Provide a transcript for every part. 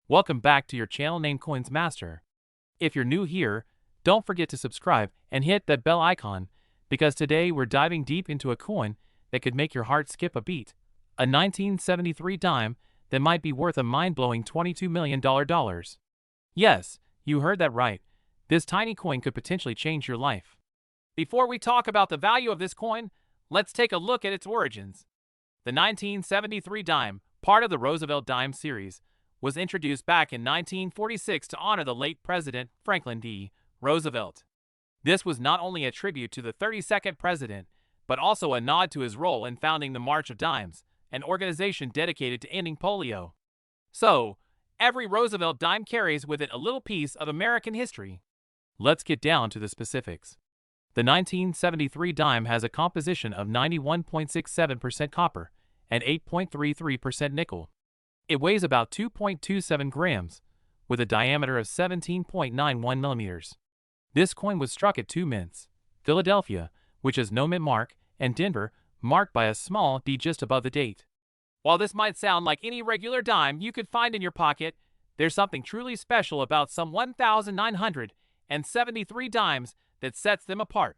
Welcome back to your channel named Coins Master. If you're new here, don't forget to subscribe and hit that bell icon, because today we're diving deep into a coin that could make your heart skip a beat. A 1973 dime that might be worth a mind-blowing $22 million. Yes, you heard that right. This tiny coin could potentially change your life. Before we talk about the value of this coin, let's take a look at its origins. The 1973 dime, part of the Roosevelt dime series, was introduced back in 1946 to honor the late President Franklin D. Roosevelt. This was not only a tribute to the 32nd president, but also a nod to his role in founding the March of Dimes, an organization dedicated to ending polio. So, every Roosevelt dime carries with it a little piece of American history. Let's get down to the specifics. The 1973 dime has a composition of 91.67% copper and 8.33% nickel. It weighs about 2.27 grams, with a diameter of 17.91 millimeters. This coin was struck at two mints: Philadelphia, which has no mint mark, and Denver, marked by a small D just above the date. While this might sound like any regular dime you could find in your pocket, there's something truly special about some 1,973 dimes that sets them apart.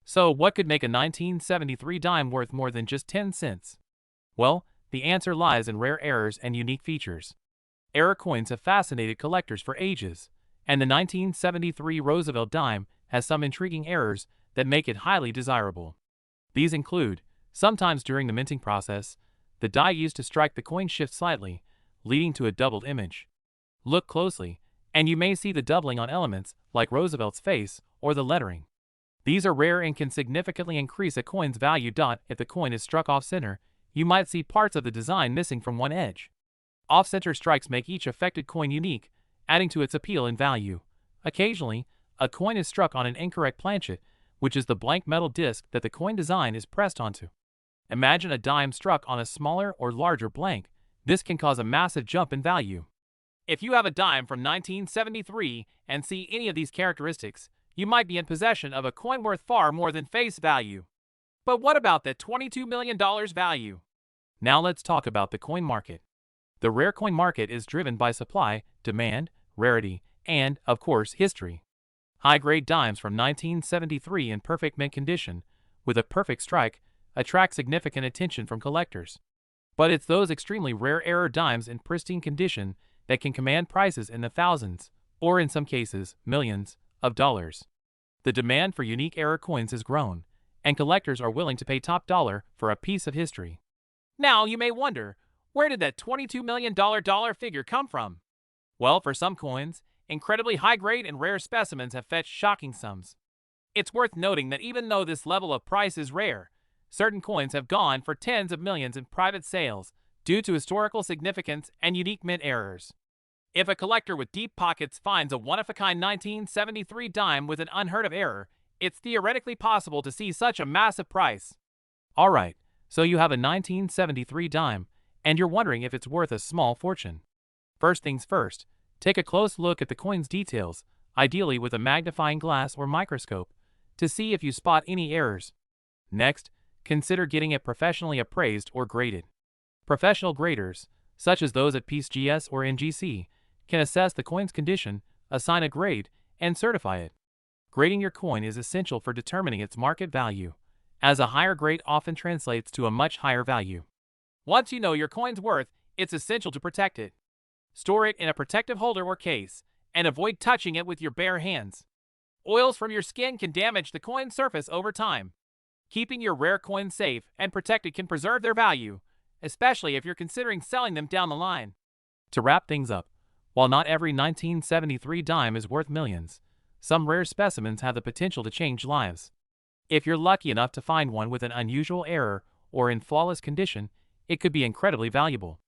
So what could make a 1973 dime worth more than just 10 cents? Well, the answer lies in rare errors and unique features. Error coins have fascinated collectors for ages, and the 1973 Roosevelt dime has some intriguing errors that make it highly desirable. These include, sometimes during the minting process, the die used to strike the coin shifts slightly, leading to a doubled image. Look closely, and you may see the doubling on elements like Roosevelt's face or the lettering. These are rare and can significantly increase a coin's value. If the coin is struck off-center, you might see parts of the design missing from one edge. Off-center strikes make each affected coin unique, adding to its appeal and value. Occasionally, a coin is struck on an incorrect planchet, which is the blank metal disc that the coin design is pressed onto. Imagine a dime struck on a smaller or larger blank. This can cause a massive jump in value. If you have a dime from 1973 and see any of these characteristics, you might be in possession of a coin worth far more than face value. But what about that $22 million value? Now let's talk about the coin market. The rare coin market is driven by supply, demand, rarity, and, of course, history. High-grade dimes from 1973 in perfect mint condition, with a perfect strike, attract significant attention from collectors. But it's those extremely rare error dimes in pristine condition that can command prices in the thousands, or in some cases, millions, of dollars. The demand for unique error coins has grown, and collectors are willing to pay top dollar for a piece of history. Now you may wonder, where did that $22 million figure come from? Well, for some coins, incredibly high-grade and rare specimens have fetched shocking sums. It's worth noting that even though this level of price is rare, certain coins have gone for tens of millions in private sales due to historical significance and unique mint errors. If a collector with deep pockets finds a one-of-a-kind 1973 dime with an unheard-of error, it's theoretically possible to see such a massive price. Alright, so you have a 1973 dime, and you're wondering if it's worth a small fortune. First things first, take a close look at the coin's details, ideally with a magnifying glass or microscope, to see if you spot any errors. Next, consider getting it professionally appraised or graded. Professional graders, such as those at PCGS or NGC, can assess the coin's condition, assign a grade, and certify it. Grading your coin is essential for determining its market value, as a higher grade often translates to a much higher value. Once you know your coin's worth, it's essential to protect it. Store it in a protective holder or case, and avoid touching it with your bare hands. Oils from your skin can damage the coin's surface over time. Keeping your rare coins safe and protected can preserve their value, especially if you're considering selling them down the line. To wrap things up, while not every 1973 dime is worth millions, some rare specimens have the potential to change lives. If you're lucky enough to find one with an unusual error or in flawless condition, it could be incredibly valuable.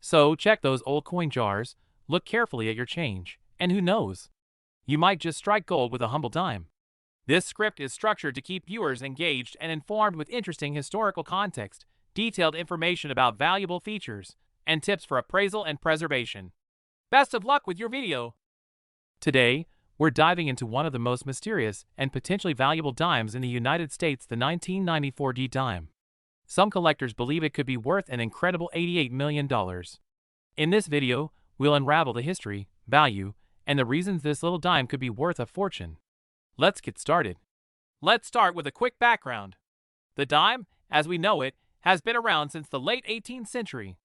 So check those old coin jars, look carefully at your change, and who knows? You might just strike gold with a humble dime. This script is structured to keep viewers engaged and informed with interesting historical context, detailed information about valuable features, and tips for appraisal and preservation. Best of luck with your video! Today, we're diving into one of the most mysterious and potentially valuable dimes in the United States, the 1994 D dime. Some collectors believe it could be worth an incredible $88 million. In this video, we'll unravel the history, value, and the reasons this little dime could be worth a fortune. Let's get started. Let's start with a quick background. The dime, as we know it, has been around since the late 18th century.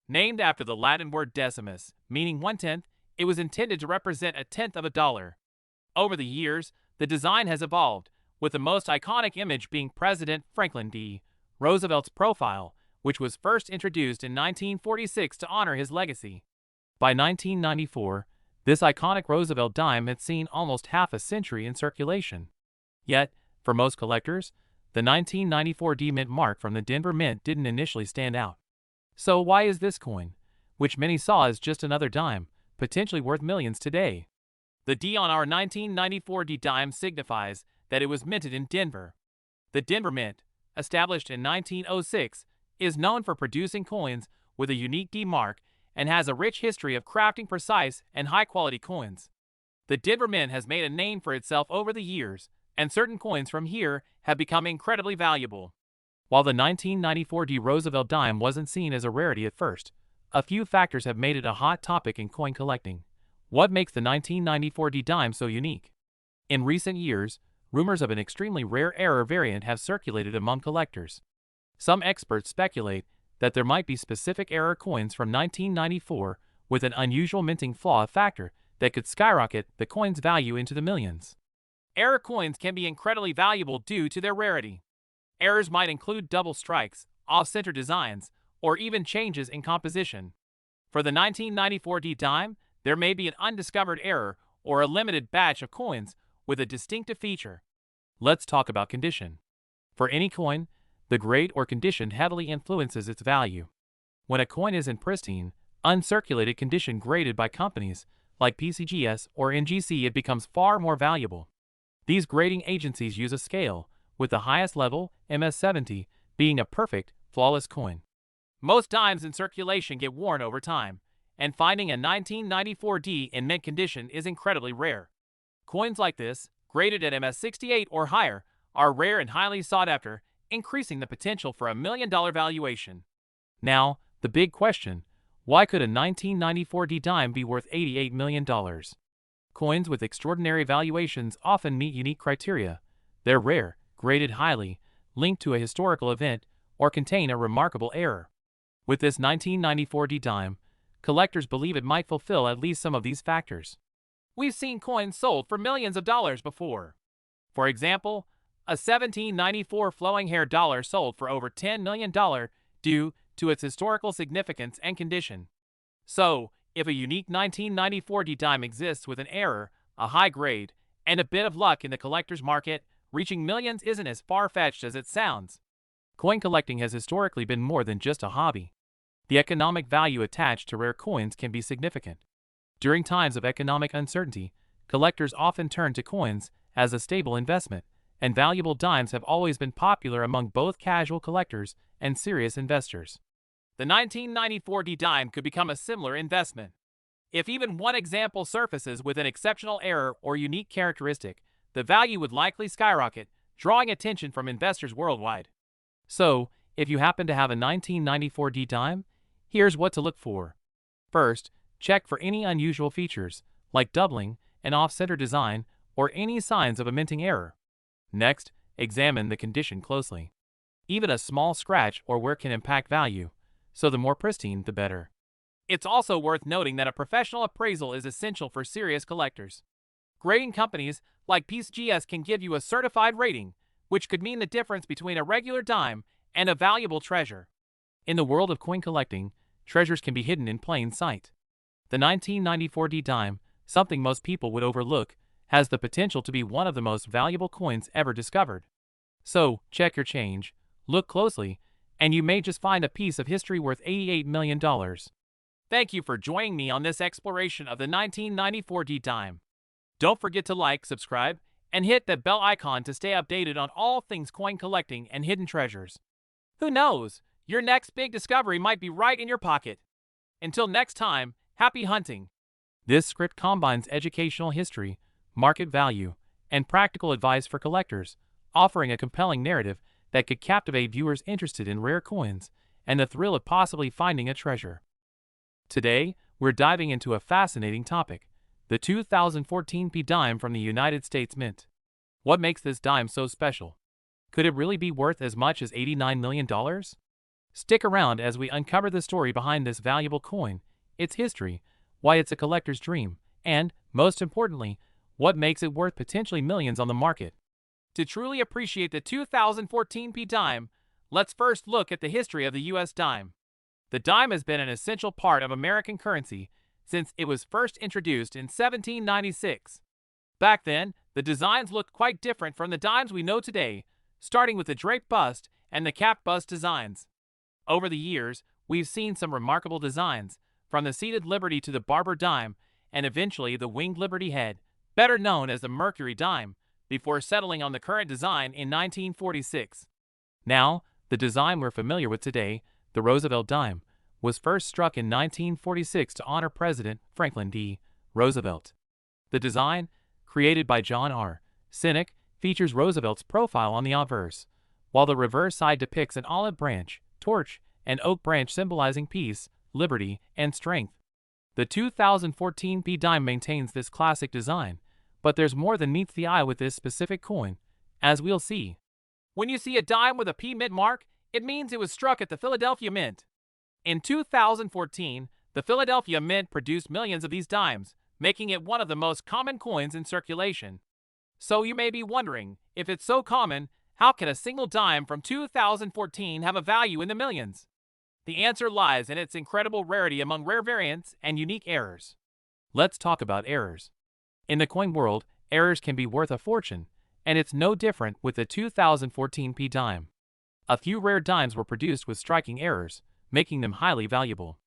Named after the Latin word decimus, meaning 1/10, it was intended to represent a tenth of a dollar. Over the years, the design has evolved, with the most iconic image being President Franklin D. Roosevelt's profile, which was first introduced in 1946 to honor his legacy. By 1994, this iconic Roosevelt dime had seen almost half a century in circulation. Yet, for most collectors, the 1994 D Mint mark from the Denver Mint didn't initially stand out. So why is this coin, which many saw as just another dime, potentially worth millions today? The D on our 1994 D dime signifies that it was minted in Denver. The Denver Mint, established in 1906, is known for producing coins with a unique D mark and has a rich history of crafting precise and high-quality coins. The Denver Mint has made a name for itself over the years, and certain coins from here have become incredibly valuable. While the 1994 D Roosevelt dime wasn't seen as a rarity at first, a few factors have made it a hot topic in coin collecting. What makes the 1994 D dime so unique? In recent years, rumors of an extremely rare error variant have circulated among collectors. Some experts speculate that there might be specific error coins from 1994 with an unusual minting flaw factor that could skyrocket the coin's value into the millions. Error coins can be incredibly valuable due to their rarity. Errors might include double strikes, off-center designs, or even changes in composition. For the 1994 D dime, there may be an undiscovered error or a limited batch of coins with a distinctive feature. Let's talk about condition. For any coin, the grade or condition heavily influences its value. When a coin is in pristine, uncirculated condition graded by companies like PCGS or NGC, it becomes far more valuable. These grading agencies use a scale, with the highest level, MS70, being a perfect, flawless coin. Most dimes in circulation get worn over time, and finding a 1994 D in mint condition is incredibly rare. Coins like this, graded at MS68 or higher, are rare and highly sought after, increasing the potential for a $1 million valuation. Now, the big question: why could a 1994 D dime be worth $88 million? Coins with extraordinary valuations often meet unique criteria. They're rare, graded highly, linked to a historical event, or contain a remarkable error. With this 1994 D dime, collectors believe it might fulfill at least some of these factors. We've seen coins sold for millions of dollars before. For example, a 1794 flowing hair dollar sold for over $10 million due to its historical significance and condition. So, if a unique 1994 D dime exists with an error, a high grade, and a bit of luck in the collector's market, reaching millions isn't as far-fetched as it sounds. Coin collecting has historically been more than just a hobby. The economic value attached to rare coins can be significant. During times of economic uncertainty, collectors often turn to coins as a stable investment, and valuable dimes have always been popular among both casual collectors and serious investors. The 1994 D dime could become a similar investment. If even one example surfaces with an exceptional error or unique characteristic, the value would likely skyrocket, drawing attention from investors worldwide. So, if you happen to have a 1994 D dime, here's what to look for. First, check for any unusual features, like doubling, an off-center design, or any signs of a minting error. Next, examine the condition closely. Even a small scratch or wear can impact value, so the more pristine, the better. It's also worth noting that a professional appraisal is essential for serious collectors. Grading companies like PCGS can give you a certified rating, which could mean the difference between a regular dime and a valuable treasure. In the world of coin collecting, treasures can be hidden in plain sight. The 1994 D dime, something most people would overlook, has the potential to be one of the most valuable coins ever discovered. So, check your change, look closely, and you may just find a piece of history worth $88 million. Thank you for joining me on this exploration of the 1994 D dime. Don't forget to like, subscribe, and hit that bell icon to stay updated on all things coin collecting and hidden treasures. Who knows, your next big discovery might be right in your pocket. Until next time, happy hunting! This script combines educational history, market value, and practical advice for collectors, offering a compelling narrative that could captivate viewers interested in rare coins and the thrill of possibly finding a treasure. Today, we're diving into a fascinating topic, the 2014 P dime from the United States Mint. What makes this dime so special? Could it really be worth as much as $89 million? Stick around as we uncover the story behind this valuable coin, its history, why it's a collector's dream, and, most importantly, what makes it worth potentially millions on the market. To truly appreciate the 2014 P dime, let's first look at the history of the U.S. dime. The dime has been an essential part of American currency since it was first introduced in 1796. Back then, the designs looked quite different from the dimes we know today, starting with the draped bust and the cap bust designs. Over the years, we've seen some remarkable designs, from the seated Liberty to the barber dime, and eventually the winged Liberty head, better known as the Mercury dime, before settling on the current design in 1946. Now, the design we're familiar with today, the Roosevelt dime, was first struck in 1946 to honor President Franklin D. Roosevelt. The design, created by John R. Sinek, features Roosevelt's profile on the obverse, while the reverse side depicts an olive branch, torch, and oak branch symbolizing peace, liberty, and strength. The 2014 P dime maintains this classic design, but there's more than meets the eye with this specific coin, as we'll see. When you see a dime with a P Mint mark, it means it was struck at the Philadelphia Mint. In 2014, the Philadelphia Mint produced millions of these dimes, making it one of the most common coins in circulation. So you may be wondering, if it's so common, how can a single dime from 2014 have a value in the millions? The answer lies in its incredible rarity among rare variants and unique errors. Let's talk about errors. In the coin world, errors can be worth a fortune, and it's no different with the 2014 P dime. A few rare dimes were produced with striking errors, making them highly valuable.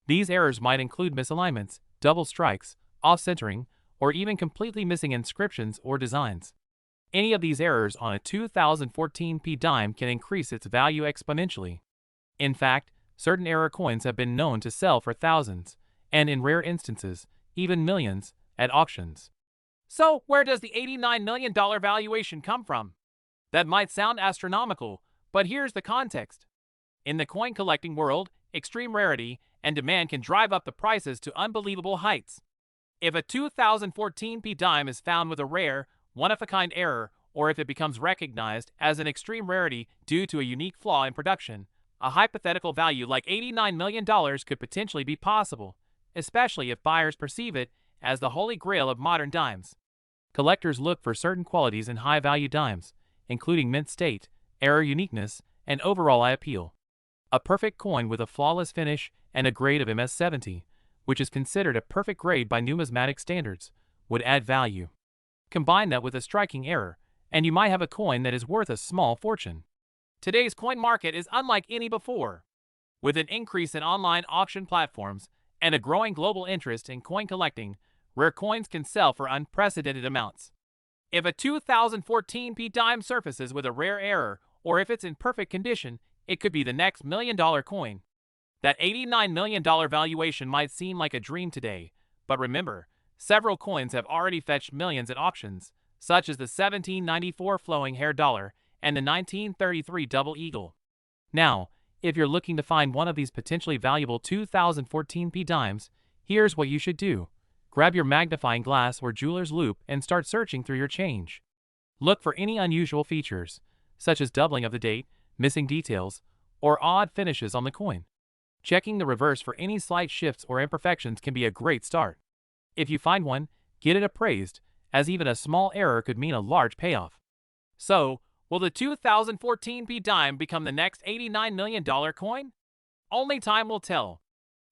These errors might include misalignments, double strikes, off-centering, or even completely missing inscriptions or designs. Any of these errors on a 2014 P dime can increase its value exponentially. In fact, certain error coins have been known to sell for thousands, and in rare instances, even millions, at auctions. So, where does the $89 million valuation come from? That might sound astronomical, but here's the context. In the coin collecting world, extreme rarity and demand can drive up the prices to unbelievable heights. If a 2014 P dime is found with a rare, one-of-a-kind error, or if it becomes recognized as an extreme rarity due to a unique flaw in production, a hypothetical value like $89 million could potentially be possible, especially if buyers perceive it as the holy grail of modern dimes. Collectors look for certain qualities in high-value dimes, including mint state, error uniqueness, and overall eye appeal. A perfect coin with a flawless finish and a grade of MS-70, which is considered a perfect grade by numismatic standards, would add value. Combine that with a striking error, and you might have a coin that is worth a small fortune. Today's coin market is unlike any before. With an increase in online auction platforms and a growing global interest in coin collecting, rare coins can sell for unprecedented amounts. If a 2014 P dime surfaces with a rare error, or if it's in perfect condition, it could be the next million-dollar coin. That $89 million valuation might seem like a dream today, but remember, several coins have already fetched millions at auctions, such as the 1794 flowing hair dollar and the 1933 double eagle. Now, if you're looking to find one of these potentially valuable 2014 P dimes, here's what you should do. Grab your magnifying glass or jeweler's loupe and start searching through your change. Look for any unusual features, such as doubling of the date, missing details, or odd finishes on the coin. Checking the reverse for any slight shifts or imperfections can be a great start. If you find one, get it appraised, as even a small error could mean a large payoff. So, will the 2014 P dime become the next $89 million coin? Only time will tell.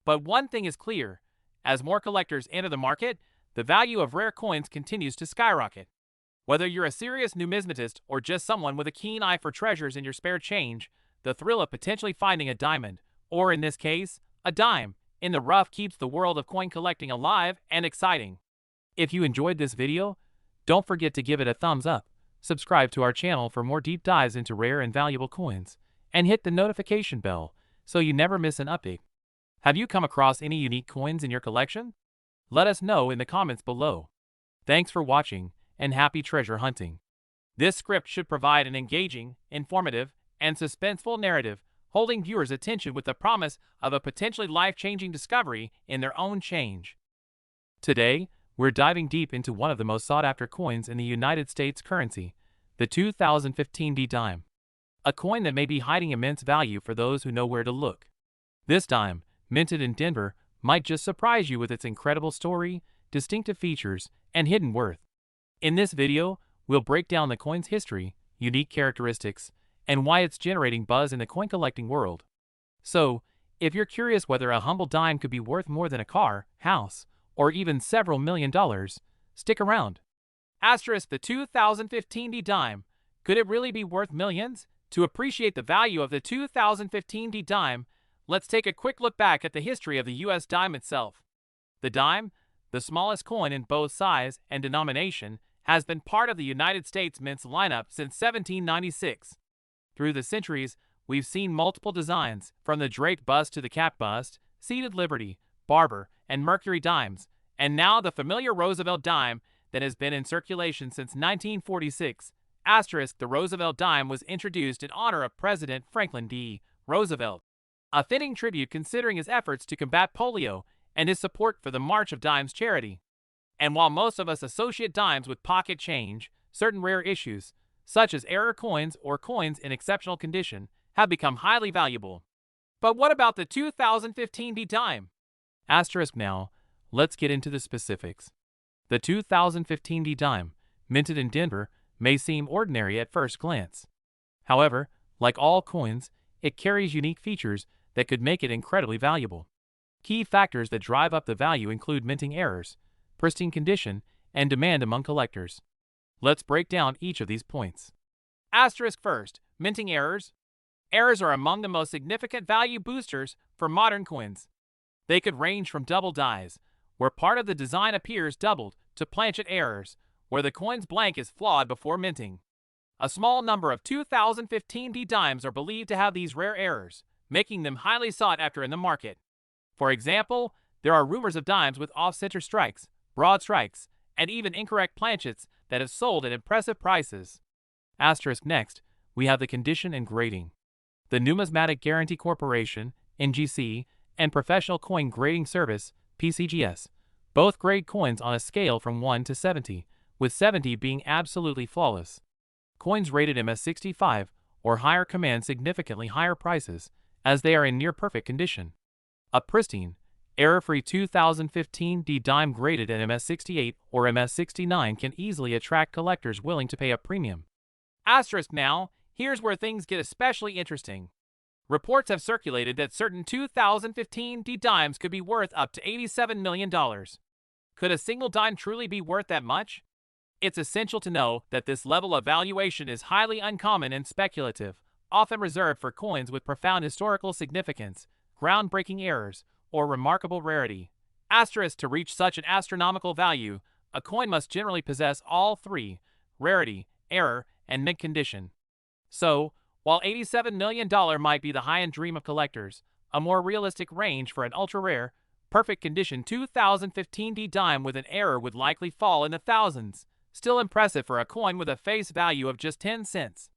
But one thing is clear, as more collectors enter the market, the value of rare coins continues to skyrocket. Whether you're a serious numismatist or just someone with a keen eye for treasures in your spare change, the thrill of potentially finding a diamond, or in this case, a dime, in the rough keeps the world of coin collecting alive and exciting. If you enjoyed this video, don't forget to give it a thumbs up, subscribe to our channel for more deep dives into rare and valuable coins, and hit the notification bell so you never miss an update. Have you come across any unique coins in your collection? Let us know in the comments below. Thanks for watching, and happy treasure hunting. This script should provide an engaging, informative, and suspenseful narrative, holding viewers' attention with the promise of a potentially life-changing discovery in their own change. Today, we're diving deep into one of the most sought-after coins in the United States currency, the 2015 D-Dime. A coin that may be hiding immense value for those who know where to look. This dime, minted in Denver, might just surprise you with its incredible story, distinctive features, and hidden worth. In this video, we'll break down the coin's history, unique characteristics, and why it's generating buzz in the coin collecting world. So, if you're curious whether a humble dime could be worth more than a car, house, or even several $1,000,000, stick around. Asterisk the 2015 D-Dime. Could it really be worth millions? To appreciate the value of the 2015 D-Dime, let's take a quick look back at the history of the U.S. dime itself. The dime, the smallest coin in both size and denomination, has been part of the United States Mint's lineup since 1796. Through the centuries, we've seen multiple designs, from the Drake bust to the Cap bust, seated Liberty, Barber, and Mercury dimes, and now the familiar Roosevelt dime that has been in circulation since 1946. Asterisk the Roosevelt dime was introduced in honor of President Franklin D. Roosevelt, a fitting tribute considering his efforts to combat polio and his support for the March of Dimes charity. And while most of us associate dimes with pocket change, certain rare issues, such as error coins or coins in exceptional condition, have become highly valuable. But what about the 2015 D-Dime? Asterisk now, let's get into the specifics. The 2015 D-Dime, minted in Denver, may seem ordinary at first glance. However, like all coins, it carries unique features that could make it incredibly valuable. Key factors that drive up the value include minting errors, pristine condition, and demand among collectors. Let's break down each of these points. Asterisk first, minting errors. Errors are among the most significant value boosters for modern coins. They could range from double dies, where part of the design appears doubled, to planchet errors, where the coin's blank is flawed before minting. A small number of 2015 D-Dimes are believed to have these rare errors, making them highly sought after in the market. For example, there are rumors of dimes with off-center strikes, broad strikes, and even incorrect planchets that have sold at impressive prices. Asterisk next, we have the condition and grading. The Numismatic Guarantee Corporation, NGC, and Professional Coin Grading Service, PCGS, both grade coins on a scale from 1 to 70, with 70 being absolutely flawless. Coins rated MS65 or higher command significantly higher prices, as they are in near-perfect condition. A pristine, error-free 2015 D-Dime graded at MS68 or MS69 can easily attract collectors willing to pay a premium. Asterisk now, here's where things get especially interesting. Reports have circulated that certain 2015 D-Dimes could be worth up to $87 million. Could a single dime truly be worth that much? It's essential to know that this level of valuation is highly uncommon and speculative, often reserved for coins with profound historical significance, groundbreaking errors, or remarkable rarity. Asterisk to reach such an astronomical value, a coin must generally possess all three: rarity, error, and mint condition. So, while $87 million might be the high-end dream of collectors, a more realistic range for an ultra-rare, perfect condition 2015 D-Dime with an error would likely fall in the thousands. Still impressive for a coin with a face value of just 10 cents.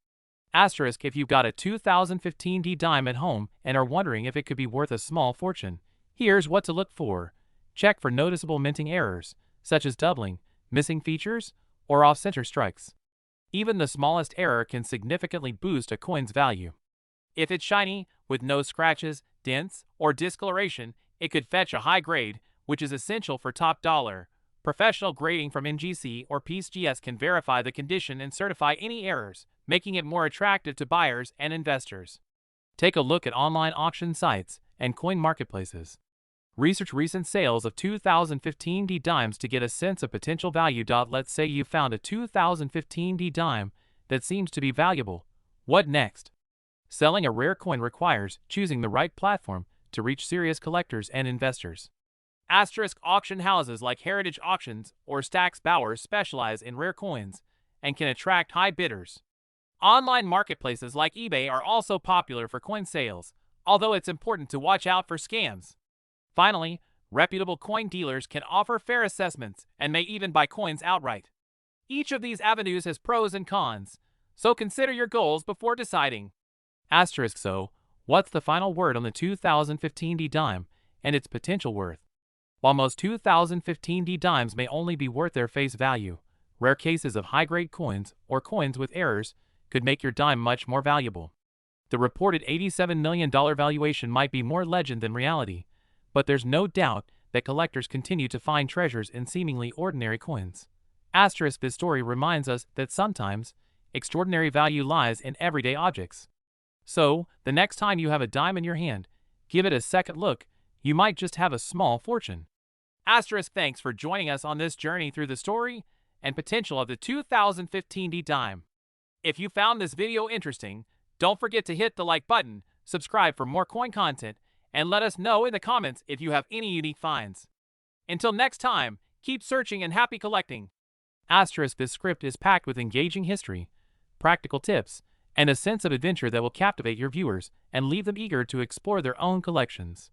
Asterisk if you've got a 2015 D-Dime at home and are wondering if it could be worth a small fortune, here's what to look for. Check for noticeable minting errors, such as doubling, missing features, or off-center strikes. Even the smallest error can significantly boost a coin's value. If it's shiny, with no scratches, dents, or discoloration, it could fetch a high grade, which is essential for top dollar. Professional grading from NGC or PCGS can verify the condition and certify any errors, making it more attractive to buyers and investors. Take a look at online auction sites and coin marketplaces. Research recent sales of 2015 D-Dimes to get a sense of potential value. Let's say you found a 2015 D-Dime that seems to be valuable. What next? Selling a rare coin requires choosing the right platform to reach serious collectors and investors. Asterisk auction houses like Heritage Auctions or Stack's Bowers specialize in rare coins and can attract high bidders. Online marketplaces like eBay are also popular for coin sales, although it's important to watch out for scams. Finally, reputable coin dealers can offer fair assessments and may even buy coins outright. Each of these avenues has pros and cons, so consider your goals before deciding. Asterisk so, What's the final word on the 2015 D dime and its potential worth? While most 2015 D dimes may only be worth their face value, rare cases of high-grade coins or coins with errors could make your dime much more valuable. The reported $87 million valuation might be more legend than reality, but there's no doubt that collectors continue to find treasures in seemingly ordinary coins. Asterisk, this story reminds us that sometimes extraordinary value lies in everyday objects. So, the next time you have a dime in your hand, give it a second look. You might just have a small fortune. Asterisk, thanks for joining us on this journey through the story and potential of the 2015 D dime. If you found this video interesting, don't forget to hit the like button, subscribe for more coin content, and let us know in the comments if you have any unique finds. Until next time, keep searching and happy collecting. Asterisk, this script is packed with engaging history, practical tips, and a sense of adventure that will captivate your viewers and leave them eager to explore their own collections.